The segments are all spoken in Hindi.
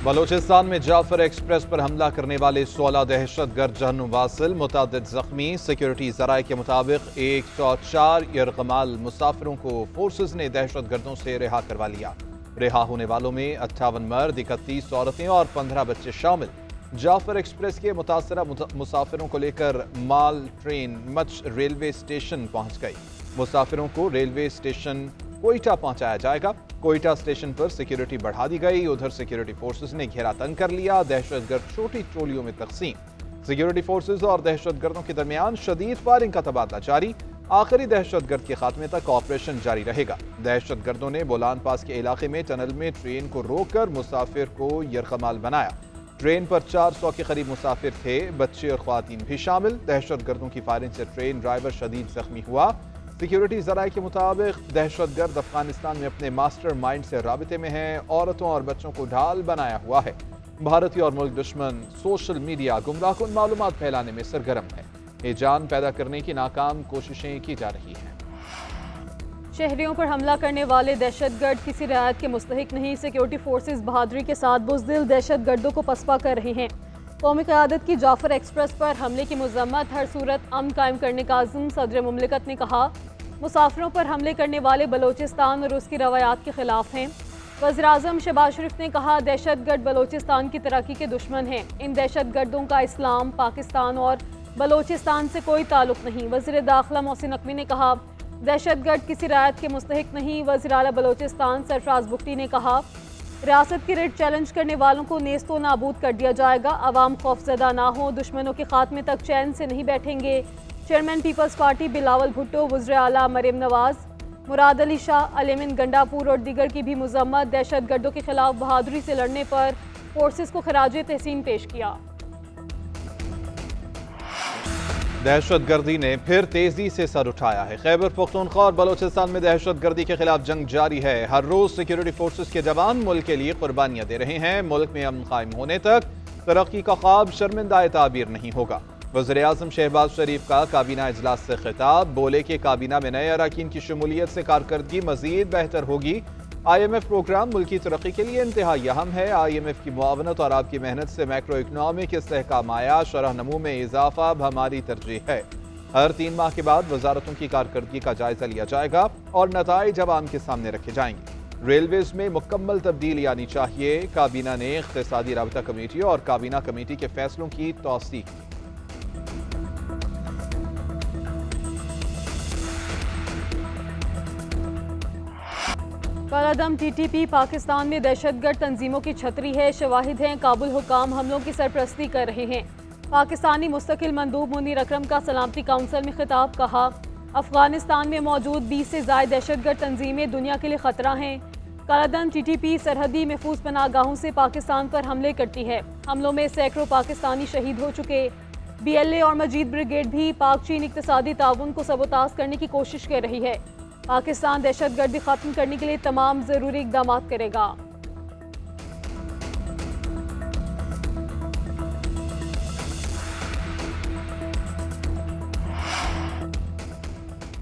बलोचिस्तान में जाफर एक्सप्रेस पर हमला करने वाले 16 दहशतगर्द जहन्नुम वासिल, मुतादिद जख्मी। सिक्योरिटी जराये के मुताबिक 104 यरगमाल मुसाफिरों को फोर्सेज ने दहशतगर्दों से रिहा करवा लिया। रिहा होने वालों में 58 मर्द, 31 औरतें और 15 बच्चे शामिल। जाफर एक्सप्रेस के मुतासरा मुसाफिरों को लेकर माल ट्रेन मच रेलवे स्टेशन पहुंच गई। मुसाफिरों को रेलवे स्टेशन कोयटा पहुंचाया जाएगा। कोयटा स्टेशन पर सिक्योरिटी बढ़ा दी गई। उधर सिक्योरिटी फोर्सेज ने घेरा तंग कर लिया। दहशतगर्द छोटी टोलियों में तकसीम। सिक्योरिटी फोर्सेज और दहशतगर्दों के दरमियान शदीद फायरिंग का तबादला जारी। आखिरी दहशतगर्द के खात्मे तक ऑपरेशन जारी रहेगा। दहशतगर्दों ने बोलान पास के इलाके में टनल में ट्रेन को रोककर मुसाफिर को यरगमाल बनाया। ट्रेन पर 400 के करीब मुसाफिर थे, बच्चे और ख्वातीन भी शामिल। दहशतगर्दों की फायरिंग से ट्रेन ड्राइवर शदीद जख्मी हुआ। सिक्योरिटी जराये के मुताबिक दहशतगर्द अफगानिस्तान में अपने मास्टर माइंड से राबिते में हैं। औरतों और बच्चों को ढाल बनाया हुआ है। भारतीय और मुल्क दुश्मन सोशल मीडिया गुमराहकुन मालूमात फैलाने में सरगर्म है। ये जान पैदा करने की नाकाम कोशिशें की जा रही हैं। शहरियों पर हमला करने वाले दहशतगर्द किसी रियायत के मुस्तहिक नहीं। सिक्योरिटी फोर्सेज बहादुरी के साथ बुज़दिल दहशतगर्दों को पसपा कर रहे हैं। कौमी क़यादत की जाफर एक्सप्रेस पर हमले की मज़म्मत, हर सूरत अमन कायम करने का अज़्म। सदर मुमलिकत ने कहा, मुसाफिरों पर हमले करने वाले बलोचिस्तान और उसकी रवायात के खिलाफ हैं। वज़ीर-ए-आज़म शहबाज शरीफ ने कहा, दहशतगर्द बलोचिस्तान की तरक्की के दुश्मन हैं। इन दहशतगर्दों का इस्लाम, पाकिस्तान और बलोचिस्तान से कोई ताल्लुक नहीं। वज़ीर दाखिला मोहसिन नकवी ने कहा, दहशतगर्द किसी रियायत के मुस्तहिक नहीं। वज़ीर आला बलोचिस्तान सरफराज बुगटी ने कहा, रियासत की रेड चैलेंज करने वालों को नेस्तो नाबूद कर दिया जाएगा। अवाम खौफजदा ना हो, दुश्मनों के खात्मे तक चैन से नहीं बैठेंगे। चेयरमैन पीपल्स पार्टी बिलावल भुट्टो, वज़ीर आला मरियम नवाज, मुराद अली शाह, अलीमिन गंडापुर और दीगर की भी मज़म्मत। दहशतगर्दों के खिलाफ बहादुरी से लड़ने पर फोर्सेस को खराजे तहसीन पेश किया। दहशतगर्दी ने फिर तेजी से सर उठाया है। खैबर पख्तूनख्वा और बलोचिस्तान में दहशतगर्दी के खिलाफ जंग जारी है। हर रोज सिक्योरिटी फोर्सेस के जवान मुल्क के लिए कुर्बानियां दे रहे हैं। मुल्क में अमन कायम होने तक तरक्की का ख्वाब शर्मिंदा ताबीर नहीं होगा। वज़ीर-ए-आज़म शहबाज शरीफ का काबीना इजलास से खिताब। बोले कि काबीना में नए अरकान की शमूलियत से कारकर्दगी मजीद बेहतर होगी। IMF प्रोग्राम मुल्क की तरक्की के लिए इंतहाई अहम है। IMF की मुआवनत और आपकी मेहनत से मैक्रो इकनॉमिक इस्तेहकाम आया। शरह नमू में इजाफा अब हमारी तरजीह है। हर 3 माह के बाद वजारतों की कारकर्दगी का जायजा लिया जाएगा और नताइज अवाम के सामने रखे जाएंगे। रेलवेज में मुकम्मल तब्दीली आनी चाहिए। काबीना ने इख्तिसादी राबता कमेटी और काबीना कमेटी के फैसलों की तौसीक की। कालादम TTP पाकिस्तान में दहशतगर्द तंजीमों की छतरी है। शवाहिद हैं, काबुल हुकाम हमलों की सरपरस्ती कर रहे हैं। पाकिस्तानी मुस्तकिल मंदूब मुनीर अकरम का सलामती काउंसिल में खिताब। कहा, अफगानिस्तान में मौजूद 20 से ज़ायद दहशतगर्द तंजीमें दुनिया के लिए खतरा हैं। कालादम TTP सरहदी महफूज पनाहगाहों से पाकिस्तान पर हमले करती है। हमलों में सैकड़ों पाकिस्तानी शहीद हो चुके। BLA और मजीद ब्रिगेड भी पाक चीन इक्तिसादी ताउन को सबोताज करने की कोशिश कर रही है। पाकिस्तान दहशतगर्दी खत्म करने के लिए तमाम जरूरी इकदाम करेगा।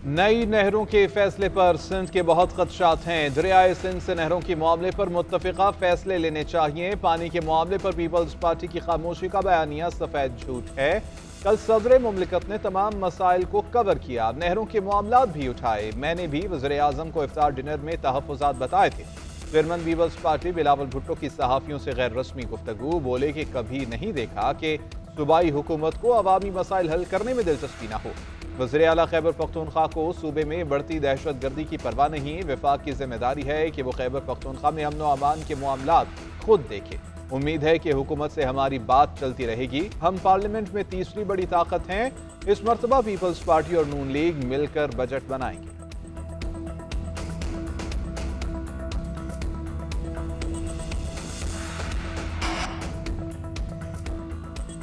नई नहरों के फैसले पर सिंध के बहुत खदशात हैं। दरियाए सिंध से नहरों के मामले पर मुत्तफिका फैसले लेने चाहिए। पानी के मामले पर पीपल्स पार्टी की खामोशी का बयानिया सफेद झूठ है। कल सदर मुमलिकत ने तमाम मसाइल को कवर किया, नहरों के मामलात भी उठाए। मैंने भी वज़ीर-ए-आज़म को इफ्तार डिनर में तहफ़्फ़ुज़ात बताए थे। चेयरमैन पीपल्स पार्टी बिलावल भुट्टो की सहाफ़ियों से गैर रस्मी गुफ्तगू। बोले कि कभी नहीं देखा कि सूबाई हुकूमत को अवामी मसाइल हल करने में दिलचस्पी न हो। वज़ीर आला खैबर पख्तूनख्वा को सूबे में बढ़ती दहशतगर्दी की परवाह नहीं। वफाक की जिम्मेदारी है कि वो खैबर पख्तूनख्वा में अमन व अमान के मामलात खुद देखे। उम्मीद है कि हुकूमत से हमारी बात चलती रहेगी। हम पार्लियामेंट में तीसरी बड़ी ताकत हैं। इस मरतबा पीपल्स पार्टी और नून लीग मिलकर बजट बनाएंगे।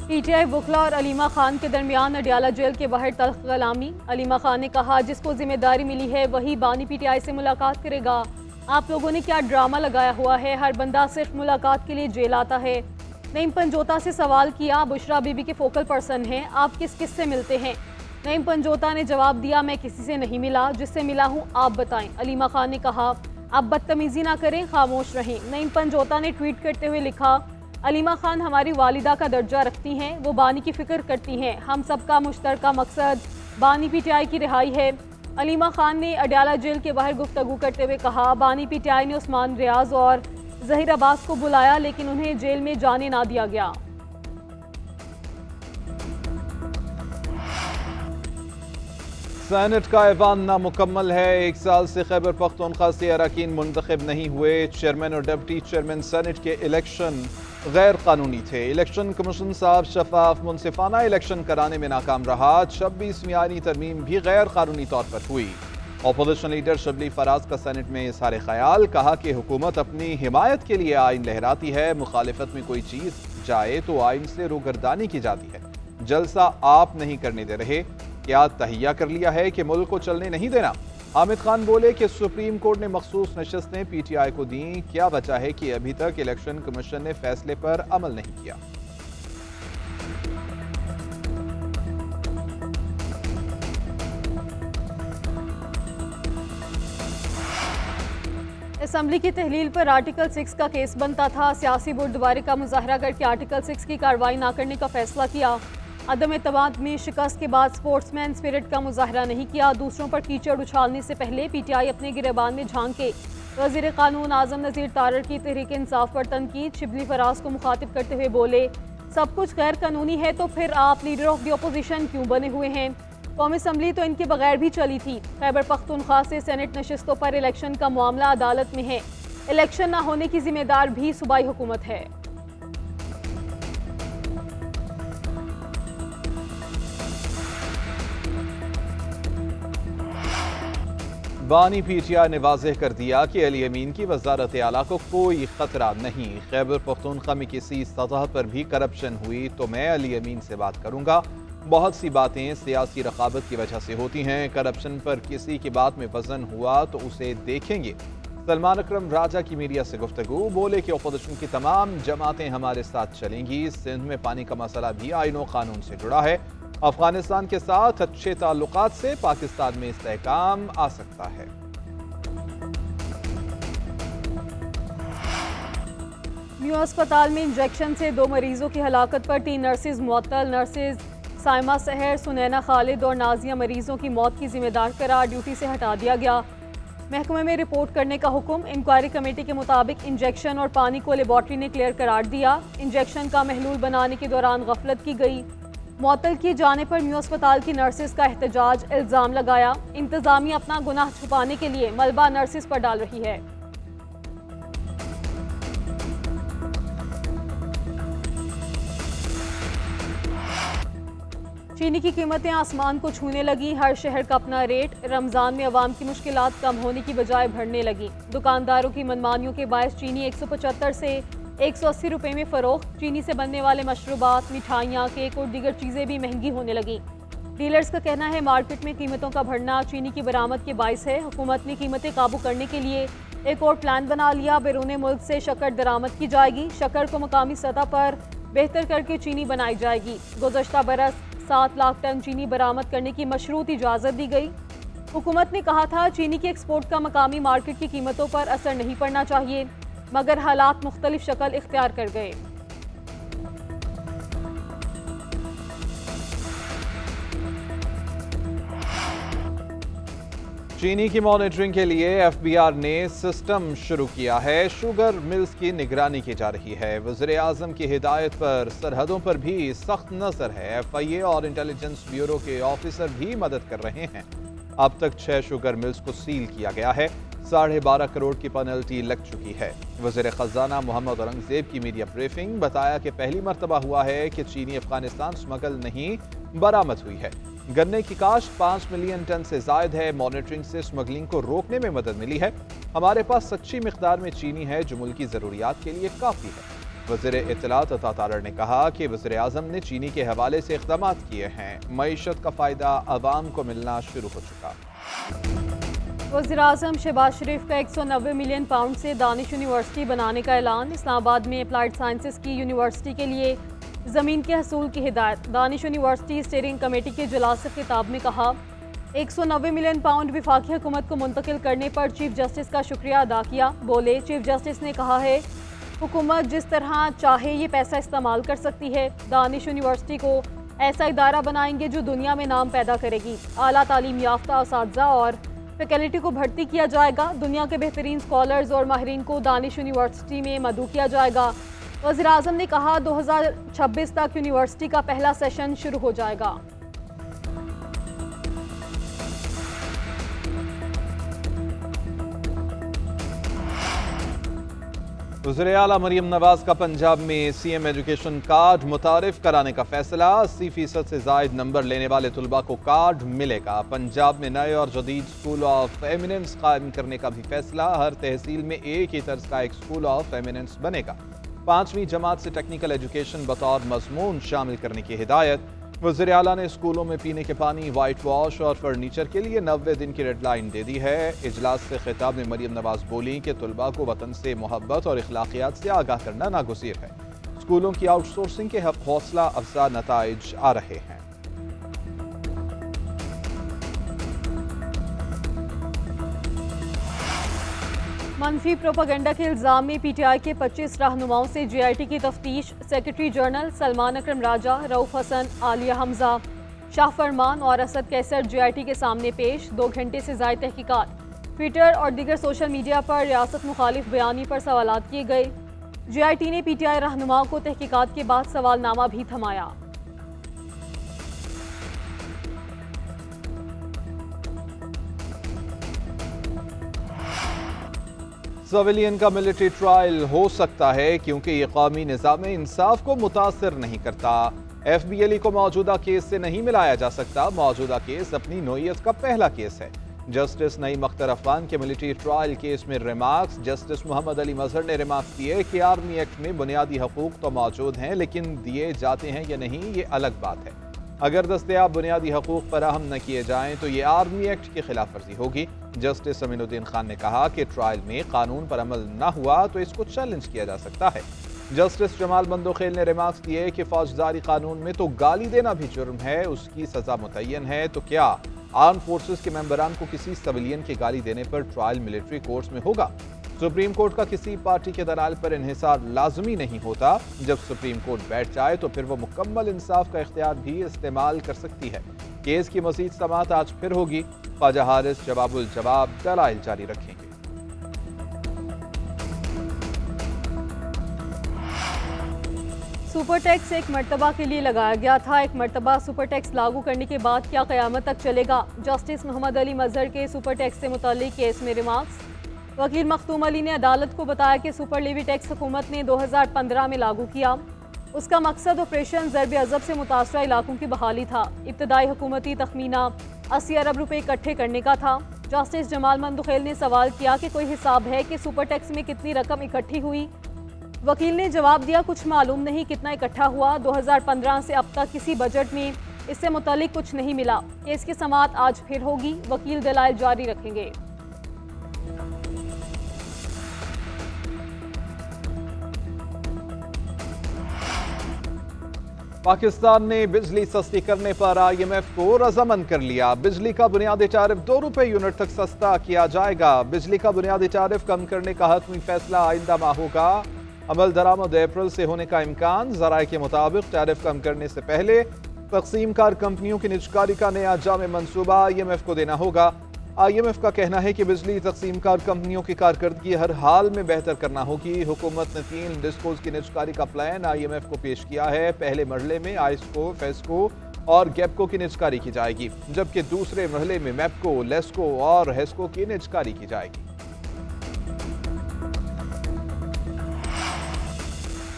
PTI वकला और अलीमा खान के दरमियान अडियाला जेल के बाहर तल्ख कलामी। अलीमा खान ने कहा, जिसको जिम्मेदारी मिली है वही बानी PTI से मुलाकात करेगा। आप लोगों ने क्या ड्रामा लगाया हुआ है। हर बंदा सिर्फ मुलाकात के लिए जेल आता है। नईम पंजोता से सवाल किया, बुशरा बीबी के फोकल पर्सन हैं, आप किस किस से मिलते हैं। नईम पंजोता ने जवाब दिया, मैं किसी से नहीं मिला, जिससे मिला हूँ आप बताएं। अलीमा खान ने कहा, अब बदतमीजी ना करें, खामोश रहें। नईम पंजोता ने ट्वीट करते हुए लिखा, अलीमा खान हमारी वालिदा का दर्जा रखती हैं, वो बानी की फिक्र करती हैं। हम सबका मुश्तरका मकसद बानी पीटीआई की रिहाई है। अलीमा खान ने अडयाला जेल के बाहर गुफ्तगू करते हुए कहा, बानी पीटीआई ने उस्मान रियाज और जहीर अब्बास को बुलाया लेकिन उन्हें जेल में जाने ना दिया गया। सेनेट का ऐवान नामुकम्मल है। 1 साल से खैबर पख्तूनख्वा से अरकान मुंतखब नहीं हुए। चेयरमैन और डिप्टी चेयरमैन सेनेट के इलेक्शन गैर कानूनी थे। इलेक्शन कमीशन साहब शफाफ मुनसिफाना इलेक्शन कराने में नाकाम रहा। 26 मियानी तरमीम भी गैर कानूनी तौर पर हुई। अपोजिशन लीडर शबली फराज का सेनेट में इज़हार ख्याल, कहा कि हुकूमत अपनी हिमायत के लिए आइन लहराती है, मुखालिफत में कोई चीज़ जाए तो आइन से रूगर्दानी की जाती है। जलसा आप नहीं करने दे रहे, क्या तहिया कर लिया है कि मुल्क को चलने नहीं देना। हामिद खान बोले कि सुप्रीम कोर्ट ने मखसूस नशस्तें पीटीआई को दी, क्या बचा है कि अभी तक इलेक्शन कमीशन ने फैसले पर अमल नहीं किया। असम्बली की तहलील पर आर्टिकल 6 का केस बनता था। सियासी बुर्दबारे का मुजाहरा करके आर्टिकल 6 की कार्रवाई न करने का फैसला किया। अदम एतमाद में शिकस्त के बाद स्पोर्ट्समैन स्पिरिट का मुजाहरा नहीं किया। दूसरों पर कीचड़ उछालने से पहले पीटीआई अपने गिरेबान में झांके। वज़ीर कानून आज़म नज़ीर तारड़ की तहरीक इंसाफ पर तनकीद। शिबली फराज को मुखातिब करते हुए बोले, सब कुछ गैर कानूनी है तो फिर आप लीडर ऑफ द अपोजिशन क्यों बने हुए हैं। कौमी असम्बली तो इनके बगैर भी चली थी। खैबर पख्तूनख्वा से सेनेट नशिस्तों पर इलेक्शन का मामला अदालत में है। इलेक्शन न होने की जिम्मेदार भी सूबाई हुकूमत है। बानी पीटीआई ने वाज़ेह कर दिया कि अली अमीन की वज़ारत आला को कोई खतरा नहीं। खैबर पख्तूनख्वा में किसी सतह पर भी करप्शन हुई तो मैं अली अमीन से बात करूंगा। बहुत सी बातें सियासी रकाबत की वजह से होती हैं। करप्शन पर किसी की बात में वजन हुआ तो उसे देखेंगे। सलमान अकरम राजा की मीडिया से गुफ्तगू, बोले कि अपोजिशन की तमाम जमातें हमारे साथ चलेंगी। सिंध में पानी का मसला भी आईन व कानून से जुड़ा है। अफगानिस्तान के साथ अच्छे ताल्लुकात से पाकिस्तान में इस्तेहकाम आ सकता है। न्यू अस्पताल में इंजेक्शन से 2 मरीजों की हलाकत पर 3 नर्सेज मुअत्तल। नर्सेज साइमा सहर, सुनैना खालिद और नाजिया मरीजों की मौत की जिम्मेदार करार ड्यूटी से हटा दिया गया। महकमे में रिपोर्ट करने का हुक्म। इंक्वायरी कमेटी के मुताबिक इंजेक्शन और पानी को लेबॉर्ट्री ने क्लियर करार दिया। इंजेक्शन का महलूल बनाने के दौरान गफलत की गई। मुअत्तल किए जाने पर न्यू अस्पताल की नर्सेज का एहतजाज, इल्ज़ाम लगाया इंतजामिया अपना गुनाह छुपाने के लिए मलबा नर्सेज पर डाल रही है। चीनी की कीमतें आसमान को छूने लगी। हर शहर का अपना रेट। रमजान में अवाम की मुश्किलात कम होने की बजाय बढ़ने लगी। दुकानदारों की मनमानियों के बायस चीनी 175 से 180 रुपये में फरोख्त। चीनी से बनने वाले मशरूबात, मिठाइयाँ, केक और दीगर चीज़ें भी महंगी होने लगी। डीलर्स का कहना है मार्केट में कीमतों का बढ़ना चीनी की बरामद के बायस है। हुकूमत ने कीमतें काबू करने के लिए एक और प्लान बना लिया। बैरून मुल्क से शक्कर दरामद की जाएगी। शक्कर को मकामी सतह पर बेहतर करके चीनी बनाई जाएगी। गुज़श्ता बरस 7 लाख टन चीनी बरामद करने की मशरूत इजाज़त दी गई। हुकूमत ने कहा था चीनी के एक्सपोर्ट का मकामी मार्केट की कीमतों पर असर नहीं पड़ना चाहिए, मगर हालात मुख्तलिफ शक्ल इख्तियार कर गए। चीनी की मॉनिटरिंग के लिए एफबीआर ने सिस्टम शुरू किया है। शुगर मिल्स की निगरानी की जा रही है। वज़ीर आज़म की हिदायत पर सरहदों पर भी सख्त नजर है। एफआईए और इंटेलिजेंस ब्यूरो के ऑफिसर भी मदद कर रहे हैं। अब तक 6 शुगर मिल्स को सील किया गया है। 12.5 करोड़ की पेनल्टी लग चुकी है। वज़ीर ख़ज़ाना मोहम्मद औरंगज़ेब की मीडिया ब्रीफिंग, बताया कि पहली मरतबा हुआ है कि चीनी अफगानिस्तान स्मगल नहीं बरामद हुई है। गन्ने की काश्त 5 मिलियन टन से जायद है। मॉनिटरिंग से स्मगलिंग को रोकने में मदद मिली है। हमारे पास सच्ची मिकदार में चीनी है जो मुल्की ज़रूरियात के लिए काफ़ी है। वज़ीर इत्तलात अता तारड़ ने कहा कि वज़ीर आज़म ने चीनी के हवाले से इक़दामात किए हैं। मईशत का फ़ायदा आवाम को मिलना शुरू हो चुका। वज़ीर आज़म शहबाज शरीफ का 190 मिलियन पाउंड से दानिश यूनिवर्सिटी बनाने का ऐलान। इस्लामाबाद में अप्लाइड साइंसेस की यूनिवर्सिटी के लिए ज़मीन के हसूल की हिदायत। दानिश यूनिवर्सिटी स्टीयरिंग कमेटी के इजलास से खिताब में कहा 190 मिलियन पाउंड विफाकी हुकूमत को मुंतकिल करने पर चीफ जस्टिस का शुक्रिया अदा किया। बोले, चीफ जस्टिस ने कहा है हुकूमत जिस तरह चाहे ये पैसा इस्तेमाल कर सकती है। दानिश यूनिवर्सिटी को ऐसा इदारा बनाएंगे जो दुनिया में नाम पैदा करेगी। आला तालीम याफ्ता असातिज़ा और फैकल्टी को भर्ती किया जाएगा। दुनिया के बेहतरीन स्कॉलर्स और माहिरीन को दानिश यूनिवर्सिटी में मदऊ किया जाएगा। वज़ीर आज़म ने कहा 2026 तक यूनिवर्सिटी का पहला सेशन शुरू हो जाएगा। वज़ीर आला मरीम नवाज का पंजाब में सीएम एजुकेशन कार्ड मुतारिफ कराने का फैसला। 80% से जायद नंबर लेने वाले तुलबा को कार्ड मिलेगा। पंजाब में नए और जदीद स्कूल ऑफ एमिनेंस कायम करने का भी फैसला। हर तहसील में एक ही तर्ज का एक स्कूल ऑफ एमिनेंस बनेगा। 5वीं जमात से टेक्निकल एजुकेशन बतौर मजमून शामिल करने की हिदायत। वज़ीर आला ने स्कूलों में पीने के पानी, वाइट वॉश और फर्नीचर के लिए 90 दिन की डेडलाइन दे दी है। इजलास से खिताब में मरीम नवाज बोली कि तुलबा को वतन से मोहब्बत और इखलाकियात से आगाह करना नागुज़ीर है। स्कूलों की आउटसोर्सिंग के हौसला अफजा नताइज आ रहे हैं। मनफी प्रोपागेंडा के इल्ज़ाम में पीटीआई के 25 रहनुमाओं से जीआईटी की तफ्तीश। सेक्रेटरी जनरल सलमान अकरम राजा, रऊफ हसन, आलिया हमजा, शाह फरमान और असद कैसर जीआईटी के सामने पेश। 2 घंटे से ज़ायद तहकीकात। ट्विटर और दीगर सोशल मीडिया पर रियासत मुखालिफ बयानी पर सवालात किए गए। जीआईटी ने पीटीआई रहनुमाओं को तहकीकात के बाद सवालनामा भी थमाया। सिविलियन का मिलिट्री ट्रायल हो सकता है क्योंकि ये कौमी निज़ाम इंसाफ को मुतासर नहीं करता। FBLE को मौजूदा केस से नहीं मिलाया जा सकता। मौजूदा केस अपनी नोयत का पहला केस है। जस्टिस नईम अख्तर अफगान के मिलिट्री ट्रायल केस में रिमार्क्स। जस्टिस मोहम्मद अली मजहर ने रिमार्क्स दिए कि आर्मी एक्ट में बुनियादी हकूक तो मौजूद हैं, लेकिन दिए जाते हैं या नहीं ये अलग बात है। अगर दस्तयाब बुनियादी हकूक फराहम न किए जाएं तो ये आर्मी एक्ट की खिलाफ वर्जी होगी। जस्टिस अमीनुद्दीन खान ने कहा कि ट्रायल में कानून पर अमल न हुआ तो इसको चैलेंज किया जा सकता है। जस्टिस जमाल बंदोखेल ने रिमार्क्स दिए कि फौजदारी कानून में तो गाली देना भी जुर्म है, उसकी सजा मुतय्यन है, तो क्या आर्म फोर्सेस के मेंबरान को किसी सिविलियन की गाली देने पर ट्रायल मिलिट्री कोर्ट्स में होगा? सुप्रीम कोर्ट का किसी पार्टी के दलाल पर इन्हिसार लाजमी नहीं होता। जब सुप्रीम कोर्ट बैठ जाए तो फिर वो मुकम्मल इंसाफ का इख्तियार भी इस्तेमाल कर सकती है। केस की मज़ीद समाअत आज फिर होगी। ख्वाजा हारिस जवाबुल जवाब दलाइल जारी रखेंगे। सुपर टैक्स एक मरतबा के लिए लगाया गया था। एक मरतबा सुपर टैक्स लागू करने के बाद क्या क़यामत तक चलेगा? जस्टिस मोहम्मद अली मजहर के सुपर टैक्स से मुताल्लिक केस में रिमार्क्स। वकील मखदूम अली ने अदालत को बताया कि सुपर लेवी टैक्स हुकूमत ने 2015 में लागू किया। उसका मकसद ऑपरेशन ज़र्ब अज़ब से मुतासरा इलाकों की बहाली था। इब्तदाई हुकूमती तखमीना 80 अरब रुपए इकट्ठे करने का था। जस्टिस जमाल बंदोखेल ने सवाल किया कि कोई हिसाब है कि सुपर टैक्स में कितनी रकम इकट्ठी हुई? वकील ने जवाब दिया, कुछ मालूम नहीं कितना इकट्ठा हुआ। 2015 से अब तक किसी बजट में इससे मुतालिक कुछ नहीं मिला। केस की समाअत आज फिर होगी। वकील दलाइल जारी रखेंगे। पाकिस्तान ने बिजली सस्ती करने पर IMF को रजामंद कर लिया। बिजली का बुनियादी टारिफ 2 रुपए यूनिट तक सस्ता किया जाएगा। बिजली का बुनियादी टारिफ कम करने का हतमी फैसला आइंदा माह होगा। अमल दरामद अप्रैल से होने का इम्कान। ज़राए के मुताबिक टारिफ कम करने से पहले तकसीम कार कंपनियों की निजकारी का नया जामे मंसूबा IMF को देना होगा। IMF का कहना है कि बिजली तकसीम कार कंपनियों की कारकर्दगी हर हाल में बेहतर करना होगी। हुकूमत ने 3 डिस्कोज की निजकारी का प्लान IMF को पेश किया है। पहले मरहले में आइस्को, फेस्को और गैपको की निजकारी की जाएगी, जबकि दूसरे मरहले में मैपको, लेस्को और हेस्को की निजकारी की जाएगी।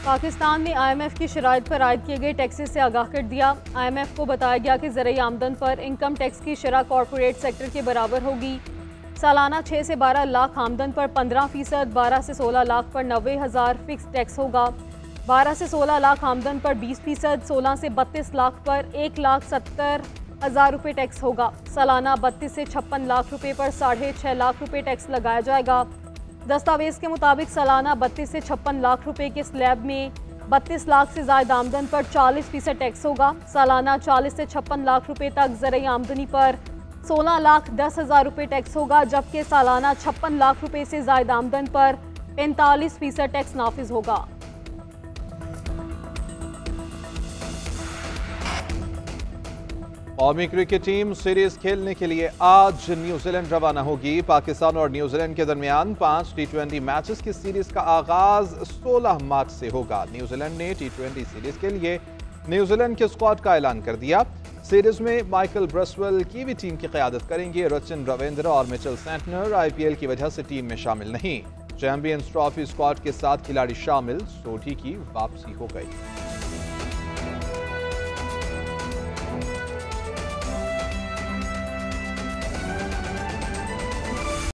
पाकिस्तान ने IMF की शराइत पर आयद किए गए टैक्सेस से आगाह कर दिया। IMF को बताया गया कि ज़राई आमदन पर इनकम टैक्स की शरह कॉरपोरेट सेक्टर के बराबर होगी। सालाना 6 से 12 लाख आमदन पर 15%, 12 से 16 लाख पर 90,000 फिक्स टैक्स होगा। 12 से 16 लाख आमदन पर 20%, 16 से 32 लाख पर 1,70,000 रुपये टैक्स होगा। सालाना 32 से 56 लाख रुपये पर 6.5 लाख रुपये टैक्स लगाया जाएगा। दस्तावेज़ के मुताबिक सालाना 32 से 56 लाख रुपए के स्लैब में 32 लाख से ज़ायद आमदन पर 40% टैक्स होगा। सालाना 40 से 56 लाख रुपए तक ज़राई आमदनी पर 16,10,000 रुपये टैक्स होगा, जबकि सालाना 56 लाख रुपए से ज्यादा आमदन पर 45% टैक्स नाफिज होगा। कौमी क्रिकेट टीम सीरीज खेलने के लिए आज न्यूजीलैंड रवाना होगी। पाकिस्तान और न्यूजीलैंड के दरमियान 5 T20 मैचेस की सीरीज का आगाज 16 मार्च से होगा। न्यूजीलैंड ने T20 सीरीज के लिए न्यूजीलैंड के स्क्वाड का ऐलान कर दिया। सीरीज में माइकल ब्रसवेल की भी टीम की क़यादत करेंगे। रचिन रविंद्र और मिचेल सेंटनर IPL की वजह से टीम में शामिल नहीं। चैंपियंस ट्रॉफी स्क्वाड के 7 खिलाड़ी शामिल। सोढी की वापसी हो गई।